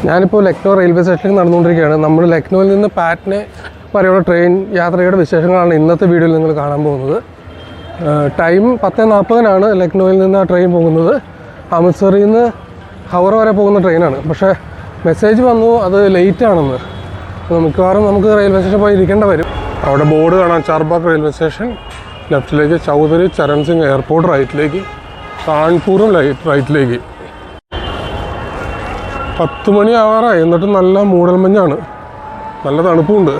ഞാനിപ്പോൾ ലക്നൗ റെയിൽവേ സ്റ്റേഷനിൽ നടന്നുകൊണ്ടിരിക്കുകയാണ്. നമ്മൾ ലക്നൗവിൽ നിന്ന് പാറ്റ്ന വരെയുള്ള ട്രെയിൻ യാത്രയുടെ വിശേഷങ്ങളാണ് ഇന്നത്തെ വീഡിയോയിൽ നിങ്ങൾ കാണാൻ പോകുന്നത്. ടൈം 10:40 ലക്നൗവിൽ നിന്ന് ആ ട്രെയിൻ പോകുന്നത്. അമൃത്സറിൽ നിന്ന് ഹൗറ വരെ പോകുന്ന ട്രെയിനാണ്. പക്ഷേ മെസ്സേജ് വന്നു അത് ലേറ്റ് ആണെന്ന്. മിക്കവാറും നമുക്ക് റെയിൽവേ സ്റ്റേഷൻ പോയി ഇരിക്കേണ്ട വരും. അവിടെ ബോർഡ് കാണാം, ചാർബാഗ് റെയിൽവേ സ്റ്റേഷൻ ലെഫ്റ്റിലേക്ക്, ചൗധരി ചരൺ സിംഗ് എയർപോർട്ട് റൈറ്റിലേക്ക്, കാൺപൂറും റൈറ്റിലേക്ക്. 10 മണി ആവാറായി, എന്നിട്ട് നല്ല മൂടൽമഞ്ഞാണ്, നല്ല തണുപ്പുണ്ട്.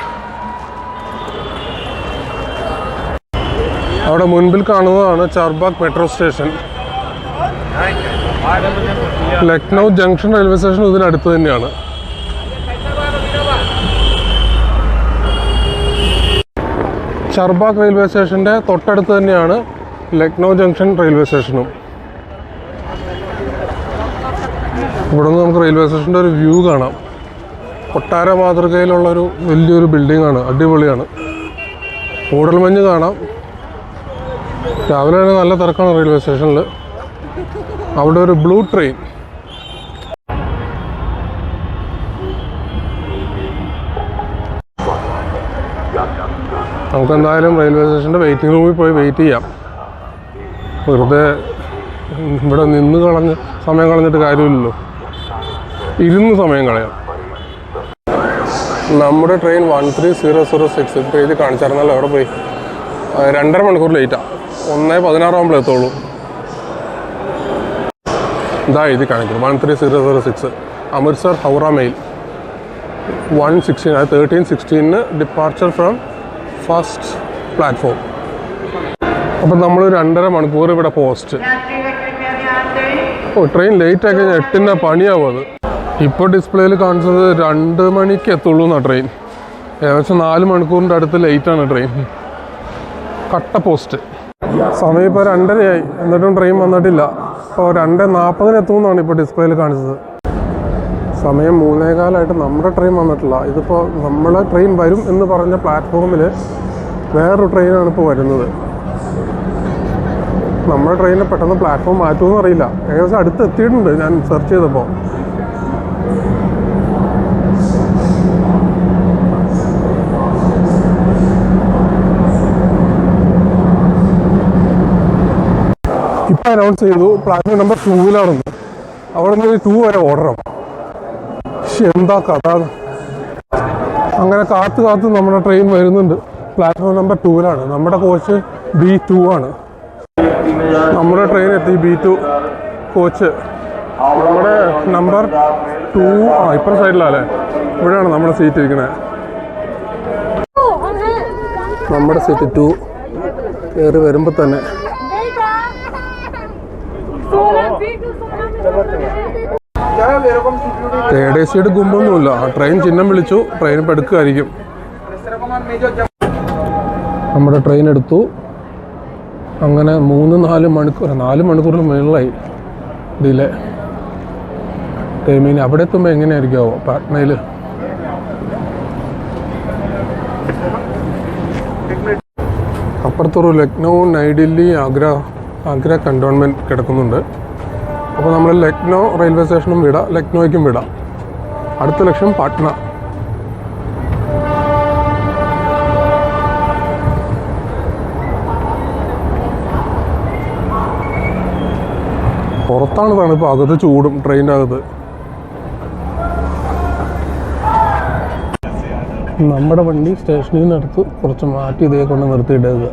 അവിടെ മുൻപിൽ കാണുന്നതാണ് Charbagh metro station. Lucknow junction railway station ഇതിനടുത്ത് തന്നെയാണ്. ചാർബാഗ് റെയിൽവേ സ്റ്റേഷൻ്റെ തൊട്ടടുത്ത് തന്നെയാണ് ലക്നൗ ജംഗ്ഷൻ റെയിൽവേ സ്റ്റേഷനും. ഇവിടെ നിന്ന് നമുക്ക് റെയിൽവേ സ്റ്റേഷൻ്റെ ഒരു വ്യൂ കാണാം. കൊട്ടാര മാതൃകയിലുള്ളൊരു വലിയൊരു ബിൽഡിങ്ങാണ്, അടിപൊളിയാണ്. മൂടൽമഞ്ഞ് കാണാം. രാവിലെ നല്ല തിരക്കാണ് റെയിൽവേ സ്റ്റേഷനിൽ. അവിടെ ഒരു ബ്ലൂ ട്രെയിൻ. നമുക്കെന്തായാലും റെയിൽവേ സ്റ്റേഷൻ്റെ വെയിറ്റിംഗ് റൂമിൽ പോയി വെയിറ്റ് ചെയ്യാം. വെറുതെ ഇവിടെ നിന്ന് സമയം കളഞ്ഞിട്ട് കാര്യമില്ലല്ലോ, ഇരുന്ന് സമയം കളയാം. നമ്മുടെ ട്രെയിൻ 13006 പേജ് കാണിച്ചായിരുന്നല്ലോ, അവിടെ പോയി 2.5 മണിക്കൂർ ലേറ്റാണ്. 1:16 ആകുമ്പോൾ എത്തുള്ളൂ. ഇതാ എഴുതി കാണിക്കുന്നു 13006 Amritsar Howrah mail 1:16, 13:16 departure from first platform. അപ്പം നമ്മൾ 2.5 മണിക്കൂർ ഇവിടെ പോസ്റ്റ്. ട്രെയിൻ ലേറ്റ് ആക്കി കഴിഞ്ഞാൽ 8-ന് പണിയാവും. അത് ഇപ്പോൾ ഡിസ്പ്ലേയിൽ കാണിച്ചത് 2 മണിക്ക് എത്തുള്ളൂ എന്നാണ് ട്രെയിൻ. ഏകദേശം 4 മണിക്കൂറിൻ്റെ അടുത്ത് ലേറ്റാണ് ട്രെയിൻ. കട്ട പോസ്റ്റ്. സമയം ഇപ്പോൾ 2:30 എന്നിട്ടും ട്രെയിൻ വന്നിട്ടില്ല. ഇപ്പോൾ 2:40 എത്തുമെന്നാണ് ഇപ്പോൾ ഡിസ്പ്ലേയിൽ കാണിച്ചത്. സമയം 3:15 നമ്മുടെ ട്രെയിൻ വന്നിട്ടില്ല. ഇതിപ്പോൾ നമ്മളെ ട്രെയിൻ വരും എന്ന് പറഞ്ഞ പ്ലാറ്റ്ഫോമിൽ വേറൊരു ട്രെയിനാണ് ഇപ്പോൾ വരുന്നത്. നമ്മുടെ ട്രെയിനിൽ പെട്ടെന്ന് പ്ലാറ്റ്ഫോം മാറ്റുമെന്ന് അറിയില്ല. ഏകദേശം അടുത്ത് എത്തിയിട്ടുണ്ട് ഞാൻ സെർച്ച് ചെയ്തപ്പോൾ. ഇപ്പം അനൗൺസ് ചെയ്തു പ്ലാറ്റ്ഫോം നമ്പർ 2-ലാണെന്ന്. അവിടെ നിന്ന് 2 വരെ ഓർഡറാണ്. എന്താ കഥ. അങ്ങനെ കാത്ത് നമ്മുടെ ട്രെയിൻ വരുന്നുണ്ട്. പ്ലാറ്റ്ഫോം നമ്പർ 2-ലാണ്. നമ്മുടെ കോച്ച് B2 ആണ്. നമ്മുടെ ട്രെയിൻ എത്തി, B2 കോച്ച്. നമ്മുടെ നമ്പർ 2 ഇപ്പുറം സൈഡിലല്ലേ, ഇവിടെയാണ് നമ്മുടെ സീറ്റ് ഇരിക്കണേ. നമ്മുടെ സീറ്റ് 2 കയറി വരുമ്പോൾ തന്നെ തേർഡ് AC ഗുമ്പൊന്നുമില്ല. ട്രെയിൻ ചിഹ്നം വിളിച്ചു, ട്രെയിൻ ഇപ്പോൾ എടുക്കുമായിരിക്കും. നമ്മുടെ ട്രെയിൻ എടുത്തു. അങ്ങനെ 4 മണിക്കൂറിന് മുകളിലായി ഡിലേ. ടൈമിന് അവിടെ എത്തുമ്പോൾ എങ്ങനെയായിരിക്കുമോ പാട്നയിൽ. അപ്പുറത്തൊരു ലക്നൗ, നൈഡില്ലി, ആഗ്ര കണ്ടോൺമെൻറ്റ് കിടക്കുന്നുണ്ട്. അപ്പോൾ നമ്മൾ ലക്നൗ റെയിൽവേ സ്റ്റേഷനും വിടാം, ലക്നൗയ്ക്കും വിടാം. അടുത്ത ലക്ഷ്യം പാട്ന. പുറത്താണ് തണുപ്പ്, അകത്ത് ചൂടും ട്രെയിനിൻ്റെ അകത്ത്. നമ്മുടെ വണ്ടി സ്റ്റേഷനിൽ നിന്ന് എടുത്ത് കുറച്ച് മാറ്റി ഇതേ കൊണ്ട് നിർത്തിയിട്ടേക്കുക.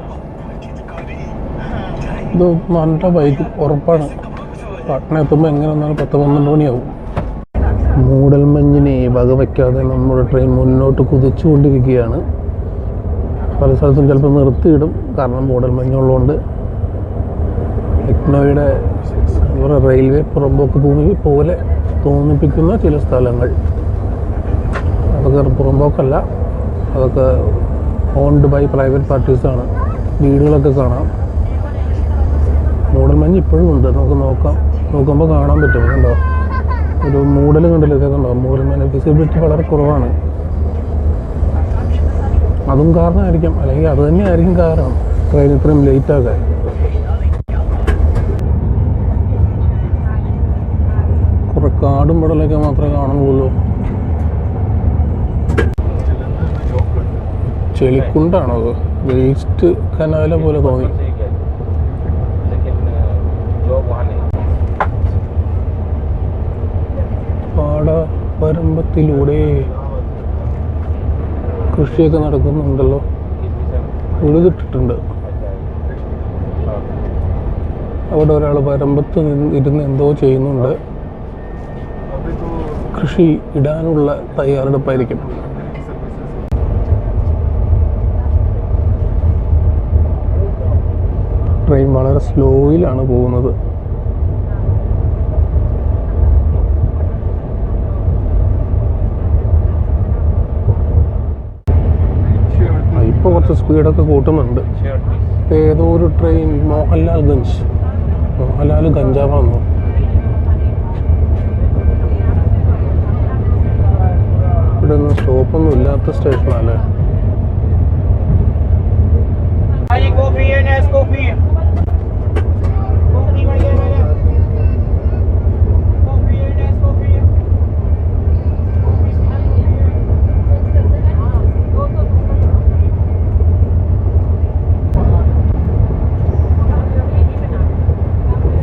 ഇത് നല്ല ബൈക്ക് ഉറപ്പാണ്. പാട്ന എത്തുമ്പോൾ എങ്ങനെ വന്നാലും 10-12 മണിയാവും. മൂടൽമഞ്ഞിനെ വകവയ്ക്കാതെ നമ്മുടെ ട്രെയിൻ മുന്നോട്ട് കുതിച്ചുകൊണ്ടിരിക്കുകയാണ്. പല സ്ഥലത്തും ചിലപ്പോൾ നിർത്തിയിടും, കാരണം മൂടൽമഞ്ഞുള്ളതുകൊണ്ട്. ലക്നൗയുടെ റെയിൽവേ പുറമ്പോക്ക് ഭൂമി പോലെ തോന്നിപ്പിക്കുന്ന ചില സ്ഥലങ്ങൾ, അതൊക്കെ പുറമ്പോക്കല്ല, അതൊക്കെ ഓൺഡ് ബൈ പ്രൈവറ്റ് പാർട്ടീസാണ്. വീടുകളൊക്കെ കാണാം. മൂടൽമഞ്ഞ് ഇപ്പോഴും ഉണ്ട്, നമുക്ക് നോക്കുമ്പോൾ കാണാൻ പറ്റും. കണ്ടോ, ഒരു മൂടൽ കണ്ടില്ല, ഇതൊക്കെ കണ്ടോ. മൂടൽമഞ്ഞ് വിസിബിലിറ്റി വളരെ കുറവാണ്. അതും കാരണമായിരിക്കാം, അല്ലെങ്കിൽ അത് തന്നെയായിരിക്കും കാരണം ട്രെയിൻ ഇത്രയും ലേറ്റാകാൻ. കാടും പടലൊക്കെ മാത്രമേ കാണുന്നുള്ളൂ. ചെളിക്കുണ്ടാണോ അത്? വേസ്റ്റ് കനാല പോലെ തോന്നി. പാടവരമ്പത്തിലൂടെ കൃഷിയൊക്കെ നടക്കുന്നുണ്ടല്ലോ. ഉഴുതിട്ടിട്ടുണ്ട്. അവിടെ ഒരാൾ വരമ്പത്ത് ഇരുന്ന് എന്തോ ചെയ്യുന്നുണ്ട്. കൃഷി ഇടാനുള്ള തയ്യാറെടുപ്പായിരിക്കും. ട്രെയിൻ വളരെ സ്ലോയിലാണ് പോകുന്നത്. ഇപ്പോൾ കുറച്ച് സ്പീഡൊക്കെ കൂട്ടുന്നുണ്ട്. ഏതോ ഒരു ട്രെയിൻ മോഹൻലാൽ ഗഞ്ചാവാന്നോ? ഇവിടെ ഒന്നും സ്റ്റോപ്പൊന്നും ഇല്ലാത്ത സ്റ്റേഷനല്ലേ?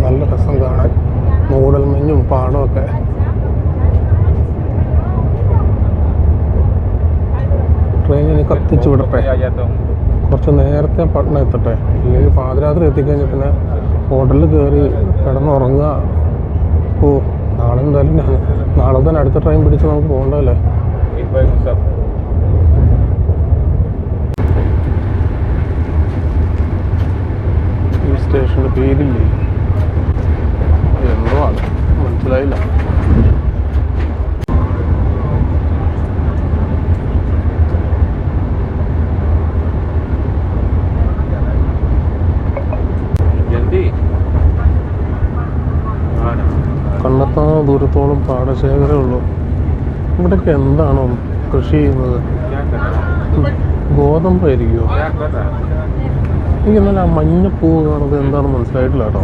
നല്ല രസം കാണാൻ, മൂടൽ മഞ്ഞും പാടമൊക്കെ. ട്രെയിനിന് കത്തിച്ചു വിടട്ടെ, കുറച്ച് നേരത്തെ പട്ടണം എത്തട്ടെ. ഇല്ലെങ്കിൽ പാതിരാത്രി എത്തിക്കഴിഞ്ഞാൽ പിന്നെ ഹോട്ടലിൽ കയറി കിടന്നുറങ്ങുക. ഓ, നാളെ എന്തായാലും നാളെ തന്നെ അടുത്ത ട്രെയിൻ പിടിച്ച് നമുക്ക് പോകണ്ടല്ലേ. ഈ സ്റ്റേഷൻ്റെ പേരില്ലേ, എന്തോ ആണ്, മനസ്സിലായില്ല. കണ്ണെത്താ ദൂരത്തോളം പാടശേഖരമേ ഉള്ളൂ. ഇവിടെയൊക്കെ എന്താണോ കൃഷി ചെയ്യുന്നത്? ഗോതമ്പായിരിക്കുമോ? എനിക്ക് എന്നാലും ആ മഞ്ഞപ്പൂവ് കാണുന്നത് എന്താണെന്ന് മനസ്സിലായിട്ടില്ല കേട്ടോ.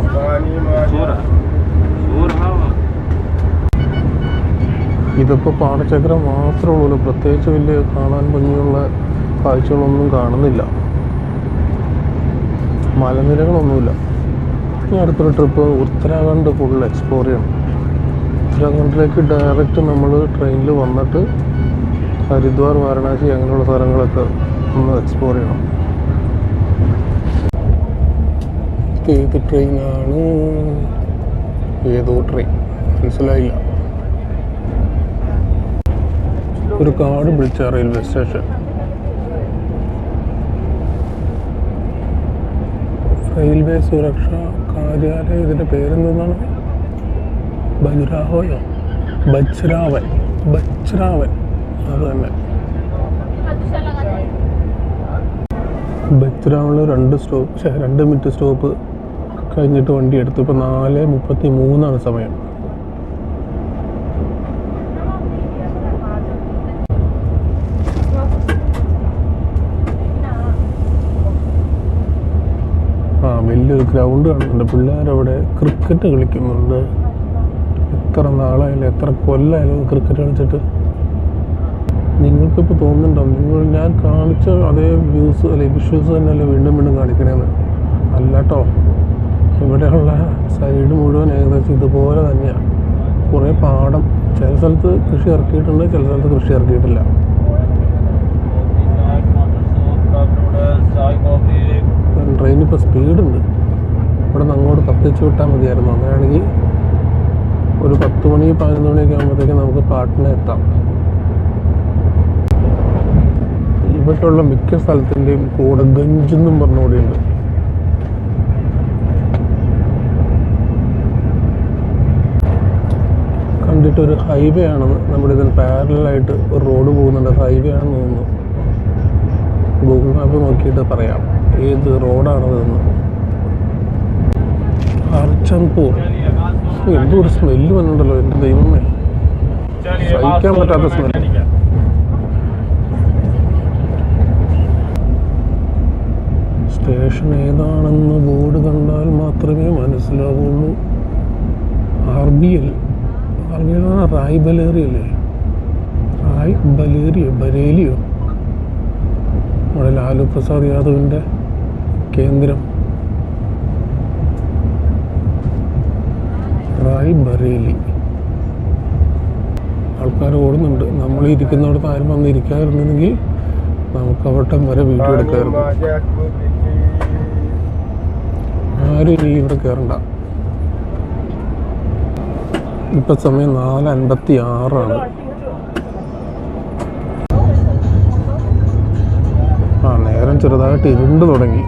ഇതിപ്പോൾ പാടശേഖരം മാത്രമേ ഉള്ളൂ, പ്രത്യേകിച്ച് വലിയ കാണാൻ ഭംഗിയുള്ള കാഴ്ചകളൊന്നും കാണുന്നില്ല. മലനിരകളൊന്നുമില്ല. ഇനി അടുത്തൊരു ട്രിപ്പ് ഉത്തരാഖണ്ഡ് ഫുൾ എക്സ്പ്ലോർ ചെയ്യണം. ഉത്തരാഖണ്ഡിലേക്ക് ഡയറക്റ്റ് നമ്മൾ ട്രെയിനിൽ വന്നിട്ട് ഹരിദ്വാർ, വാരണാസി അങ്ങനെയുള്ള സ്ഥലങ്ങളൊക്കെ ഒന്ന് എക്സ്പ്ലോർ ചെയ്യണം. ഏത് ട്രെയിനാണ്? ഏതോ ട്രെയിൻ, മനസ്സിലായില്ല. ഒരു കാട് പിടിച്ച റെയിൽവേ സ്റ്റേഷൻ. റെയിൽവേ സുരക്ഷാ കാര്യാലയം. ഇതിൻ്റെ പേരെന്താണ്? ബജ്രാവയോ? ബജ്രാവൻ. അത് തന്നെ. ബജ്രാവിൽ 2 മിനിറ്റ് സ്റ്റോപ്പ് കഴിഞ്ഞിട്ട് വണ്ടി എടുത്തു. ഇപ്പോൾ 4:33 സമയം. വലിയൊരു ഗ്രൗണ്ട് കാണുന്നുണ്ട്. പിള്ളേരവിടെ ക്രിക്കറ്റ് കളിക്കുന്നുണ്ട്. എത്ര നാളായാലും എത്ര കൊല്ലമായാലും ക്രിക്കറ്റ് കളിച്ചിട്ട്. നിങ്ങൾക്കിപ്പോൾ തോന്നുന്നുണ്ടോ ഞാൻ കാണിച്ച അതേ വ്യൂസ് അല്ലെ വിഷ്വൽസ് തന്നെയല്ലേ വീണ്ടും കാണിക്കണേന്ന്? അല്ല കേട്ടോ, ഇവിടെയുള്ള സൈഡ് മുഴുവൻ ഏകദേശം ഇതുപോലെ തന്നെയാണ്. കുറേ പാടം. ചില സ്ഥലത്ത് കൃഷി ഇറക്കിയിട്ടുണ്ട്, ചില സ്ഥലത്ത് കൃഷി ഇറക്കിയിട്ടില്ല. ട്രെയിനിപ്പോൾ സ്പീഡുണ്ട്. ഇവിടെ നിന്ന് അങ്ങോട്ട് കത്തിച്ചു വിട്ടാൽ മതിയായിരുന്നു. അങ്ങനെയാണെങ്കിൽ ഒരു 10 മണി 11 മണിയൊക്കെ ആകുമ്പോഴത്തേക്കും നമുക്ക് പാട്ന എത്താം. ഇവിടെയുള്ള മിക്ക സ്ഥലത്തിൻ്റെയും കൂടെ ഗഞ്ചെന്നും പറഞ്ഞുകൂടിയുണ്ട്. കണ്ടിട്ടൊരു ഹൈവേ ആണെന്ന്. നമ്മുടെ ഇതിന് പാരലായിട്ട് ഒരു റോഡ് പോകുന്നുണ്ട്. ഹൈവേ ആണെന്ന് തോന്നുന്നു. ഗൂഗിൾ മാപ്പ് നോക്കിയിട്ട് പറയാം ഏത് റോഡാണതെന്ന്. ഹർചന്ദ്പൂർ. എന്തോ ഒരു സ്മെല്ല് വന്നിട്ടുണ്ടല്ലോ, എൻ്റെ ദൈവമേ, സഹിക്കാൻ പറ്റാത്ത സ്മെല്ല്. സ്റ്റേഷൻ ഏതാണെന്ന് ബോർഡ് കണ്ടാൽ മാത്രമേ മനസ്സിലാവുള്ളൂ. റായ്ബലേറി അല്ലേ? ബരേലിയോ? അവിടെ ലാലു പ്രസാദ് യാദവിൻ്റെ കേന്ദ്രം റായ്ബറേലി. ആൾക്കാർ ഓടുന്നുണ്ട്. നമ്മൾ ഇരിക്കുന്നിടത്ത് ആരും വന്ന് ഇരിക്കാതിരുന്നെങ്കിൽ നമുക്ക് അവിടം വരെ വീഡിയോ എടുക്കാമായിരുന്നു. ആരും ഇനി ഇവിടെ കയറണ്ട. ഇപ്പം സമയം 4:56. നേരം ചെറുതായിട്ട് ഇരുണ്ട് തുടങ്ങി.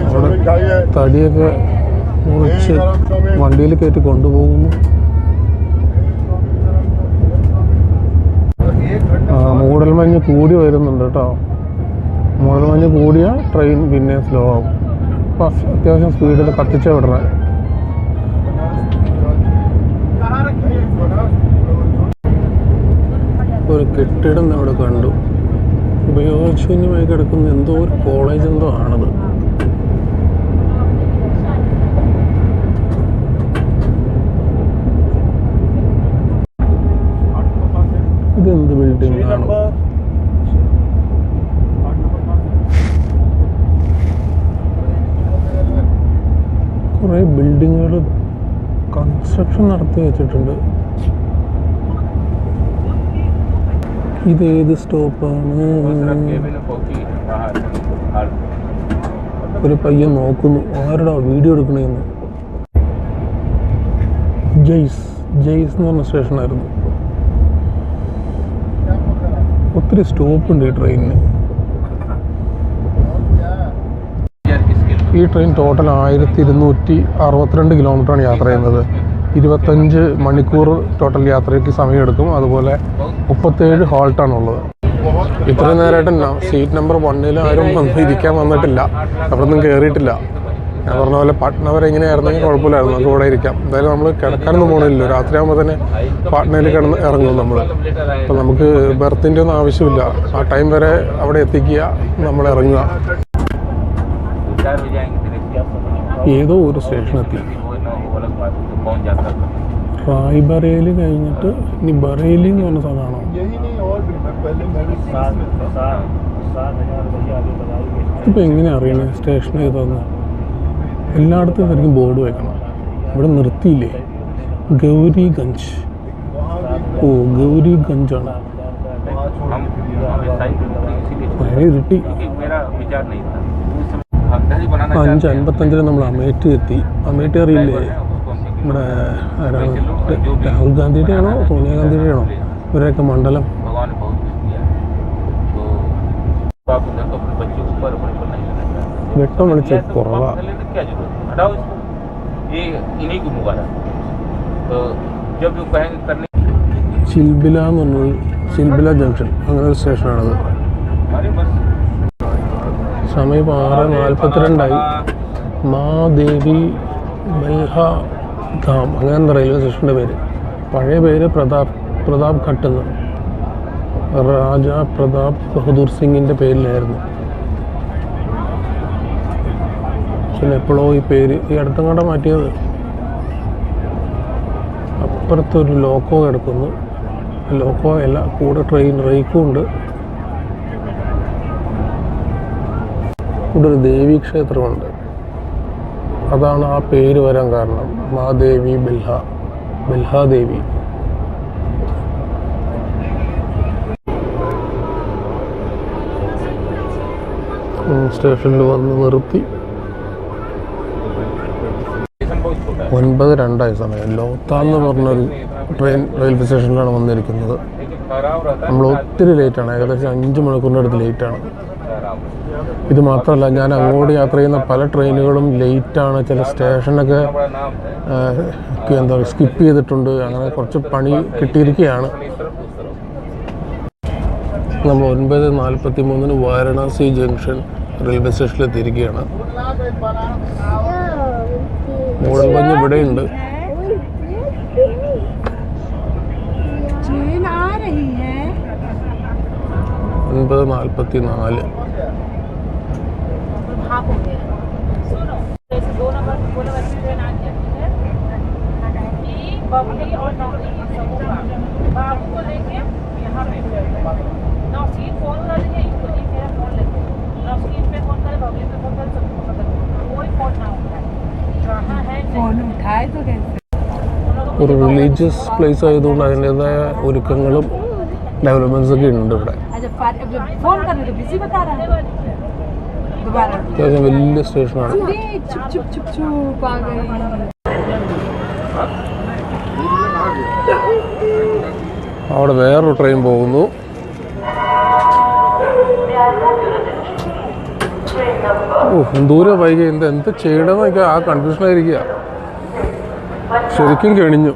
അവിടെ തടിയൊക്കെ മുറിച്ച് വണ്ടിയിൽ കയറ്റി കൊണ്ടുപോകുന്നു. മൂടൽമഞ്ഞ് കൂടി വരുന്നുണ്ട് കേട്ടോ. മൂടൽമഞ്ഞ് കൂടിയ ട്രെയിൻ പിന്നെ സ്ലോ ആവും. അപ്പം അത്യാവശ്യം സ്പീഡിൽ കത്തിച്ച വിടണേ. ഒരു കെട്ടിടം അവിടെ കണ്ടു. ഉപയോഗശൂന്യമായി കിടക്കുന്ന എന്തോ ഒരു കോളേജ് എന്തോ ആണത്. ഇതെന്ത് ബിൽഡിംഗ് ആണ്? കുറേ ബിൽഡിങ്ങുകൾ കൺസ്ട്രക്ഷൻ നടത്തി വെച്ചിട്ടുണ്ട്. ഇതേത് സ്റ്റോപ്പാണ്? ഒരു പയ്യൻ നോക്കുന്നു. ആരുടെ വീഡിയോ എടുക്കണേന്ന്. ജയ്സ് എന്ന് പറഞ്ഞ സ്റ്റേഷനായിരുന്നു. ഒത്തിരി സ്റ്റോപ്പുണ്ട് ഈ ട്രെയിനിന്. ഈ ട്രെയിൻ ടോട്ടൽ 1262 കിലോമീറ്ററാണ് യാത്ര ചെയ്യുന്നത്. 25 മണിക്കൂർ ടോട്ടൽ യാത്രയ്ക്ക് സമയമെടുക്കും. അതുപോലെ 37 ഹോൾട്ടാണുള്ളത്. ഇത്രയും നേരമായിട്ട് സീറ്റ് നമ്പർ 1 ആരും ഇരിക്കാൻ വന്നിട്ടില്ല. അവിടെ ഒന്നും കയറിയിട്ടില്ല. ഞാൻ പറഞ്ഞ പോലെ പാട്ന വരെ ഇങ്ങനെയായിരുന്നെങ്കിൽ കുഴപ്പമില്ലായിരുന്നു. നമുക്ക് ഇവിടെ ഇരിക്കാം. എന്തായാലും നമ്മൾ കിടക്കാനൊന്നും പോകണില്ലല്ലോ. രാത്രിയാകുമ്പോൾ തന്നെ പാട്നയിൽ കിടന്ന് ഇറങ്ങും നമ്മൾ. അപ്പം നമുക്ക് ബെർത്തിൻ്റെ ഒന്നും ആവശ്യമില്ല. ആ ടൈം വരെ അവിടെ എത്തിക്കുക, നമ്മൾ ഇറങ്ങുക. ഏതോ ഒരു സ്റ്റേഷനെത്തി. റായ്ബറേലി കഴിഞ്ഞിട്ട് ഇനി ബറേലി എന്ന് പറഞ്ഞ സ്ഥലമാണോ? ഇപ്പം എങ്ങനെയാണ് അറിയണേ സ്റ്റേഷൻ ഏതാന്ന്? എല്ലായിടത്തും ശരിക്കും ബോർഡ് വെക്കണം. ഇവിടെ നിർത്തിയില്ലേ? ഗൗരിഗഞ്ച്. ഓ, ഗൗരിഗഞ്ചാണ്. ഇരുട്ടി. 5:55 നമ്മൾ അമേഠി എത്തി. അമേഠി അറിയില്ലേ? നമ്മുടെ ആരാണ്? രാഹുൽ ഗാന്ധിയുടെ ആണോ സോണിയാഗാന്ധിയുടെ ആണോ ഇവരെയൊക്കെ മണ്ഡലം? വെട്ടം വിളിച്ച് കുറവാണ്. ചിൽബില എന്ന് പറഞ്ഞത് ചിൽബില ജംഗ്ഷൻ, അങ്ങനെ ഒരു സ്റ്റേഷനാണത്. സമയം 6:42. മാദേവി ബൽഹ ധാം, അങ്ങനെ റെയിൽവേ സ്റ്റേഷൻ്റെ പേര്. പഴയ പേര് പ്രതാപ് ഘട്ട് എന്ന്. രാജ പ്രതാപ് ബഹദൂർ സിംഗിൻ്റെ പേരിലായിരുന്നു. പക്ഷേ എപ്പോഴോ ഈ പേര് ഈ അടുത്തങ്ങാണ്ട് മാറ്റിയത്. അപ്പുറത്തൊരു ലോക്കോ കിടക്കുന്നു. ലോക്കോ അല്ല, കൂടെ ട്രെയിൻ റേക്കും ഉണ്ട്. ഇവിടെ ഒരു ദേവീ ക്ഷേത്രമുണ്ട്. അതാണ് ആ പേര് വരാൻ കാരണം. മാദേവി ബൽഹാദേവി. സ്റ്റേഷനിൽ വന്ന് നിർത്തി. 9:02 സമയം. ലോത്താന്ന് പറഞ്ഞൊരു ട്രെയിൻ റെയിൽവേ സ്റ്റേഷനിലാണ് വന്നിരിക്കുന്നത്. നമ്മൾ ഒത്തിരി ലേറ്റാണ്. ഏകദേശം 5 മണിക്കൂറിൻ്റെ അടുത്ത് ലേറ്റാണ്. ഇത് മാത്രമല്ല, ഞാൻ അങ്ങോട്ട് യാത്ര ചെയ്യുന്ന പല ട്രെയിനുകളും ലേറ്റാണ്. ചില സ്റ്റേഷനൊക്കെ എന്താ സ്കിപ്പ് ചെയ്തിട്ടുണ്ട്. അങ്ങനെ കുറച്ച് പണി കിട്ടിയിരിക്കുകയാണ്. നമ്മൾ 9:43 വാരണാസി ജംഗ്ഷൻ റെയിൽവേ സ്റ്റേഷനിൽ എത്തിയിരിക്കുകയാണ്. മൂടൽമഞ്ഞ് ഇവിടെയുണ്ട്. 9:44. बबली और नौरी ये सब होगा। बाबू को लेके यहाँ पे नौसीन फोन कर देंगे, इनको नहीं मेरा फोन लेके नौसीन पे फोन करे, बबली पे फोन करे, सबको फोन करे, कोई फोन ना उठाए। कहाँ है फोन उठाए तो कैसे? ഒരു റിലീജിയസ് പ്ലേസ് ആയതുകൊണ്ട് അതിൻ്റെതായ ഒരുക്കങ്ങളും ഡെവലപ്മെൻറ്റ്സ് ഒക്കെ ഉണ്ട് ഇവിടെ. അത്യാവശ്യം വലിയ സ്റ്റേഷനാണ്. അവിടെ വേറൊരു ട്രെയിൻ പോകുന്നു. ദൂരെ വൈകി എന്ത് ചെയ്യണമെന്നൊക്കെ ആ കൺഫ്യൂഷനായിരിക്കുക. ശരിക്കും കെണിഞ്ഞു.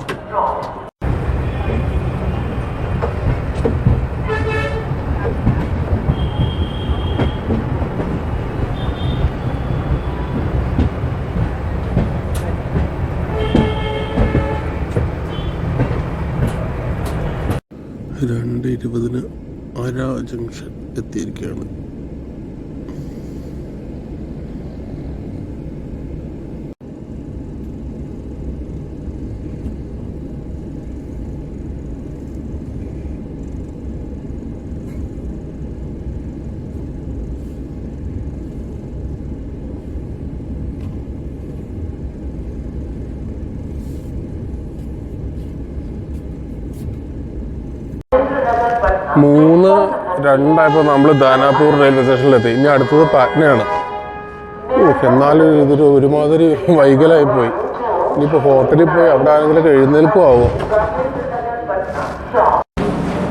രണ്ട് 20 അര ജംഗ്ഷൻ എത്തിയിരിക്കുകയാണ്. മൂന്ന് 2 നമ്മൾ ദാനാപൂർ റെയിൽവേ സ്റ്റേഷനിലെത്തി. ഇനി അടുത്തത് പാറ്റ്നയാണ്. എന്നാലും ഇതൊരു ഒരുമാതിരി വൈകലായിപ്പോയി. ഇനിയിപ്പോൾ ഹോട്ടലിൽ പോയി അവിടെ ആരെങ്കിലും എഴുന്നേൽക്കും ആവും.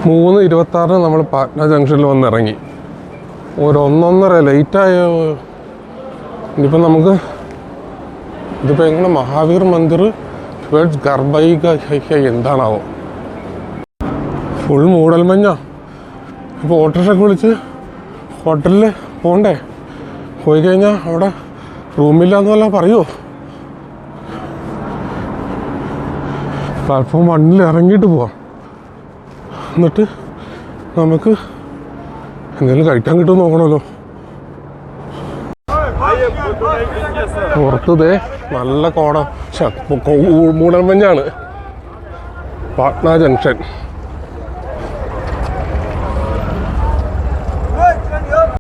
3:26 നമ്മൾ പാറ്റ്ന ജംഗ്ഷനിൽ വന്നിറങ്ങി. ഒരു 1.5 ലേറ്റായോ. ഇനിയിപ്പോൾ നമുക്ക് ഇതിപ്പോൾ എങ്ങനെ മഹാവീർ മന്ദിർ ഗർഭൈക എന്താണാവോ. ഫുൾ മൂടൽമഞ്ഞാ. ഇപ്പോൾ ഓട്ടോറിക്ഷയൊക്കെ വിളിച്ച് ഹോട്ടലിൽ പോകണ്ടേ. പോയി കഴിഞ്ഞാൽ അവിടെ റൂമില്ലാന്ന് വല്ല പറയുമോ. പ്ലാറ്റ്ഫോം 1 ഇറങ്ങിയിട്ട് പോവാം. എന്നിട്ട് നമുക്ക് എന്തെങ്കിലും കഴിക്കാൻ കിട്ടുമെന്ന് നോക്കണമല്ലോ. പുറത്തതേ നല്ല മൂടൽമഞ്ഞാണ്. പാട്ന ജംഗ്ഷൻ.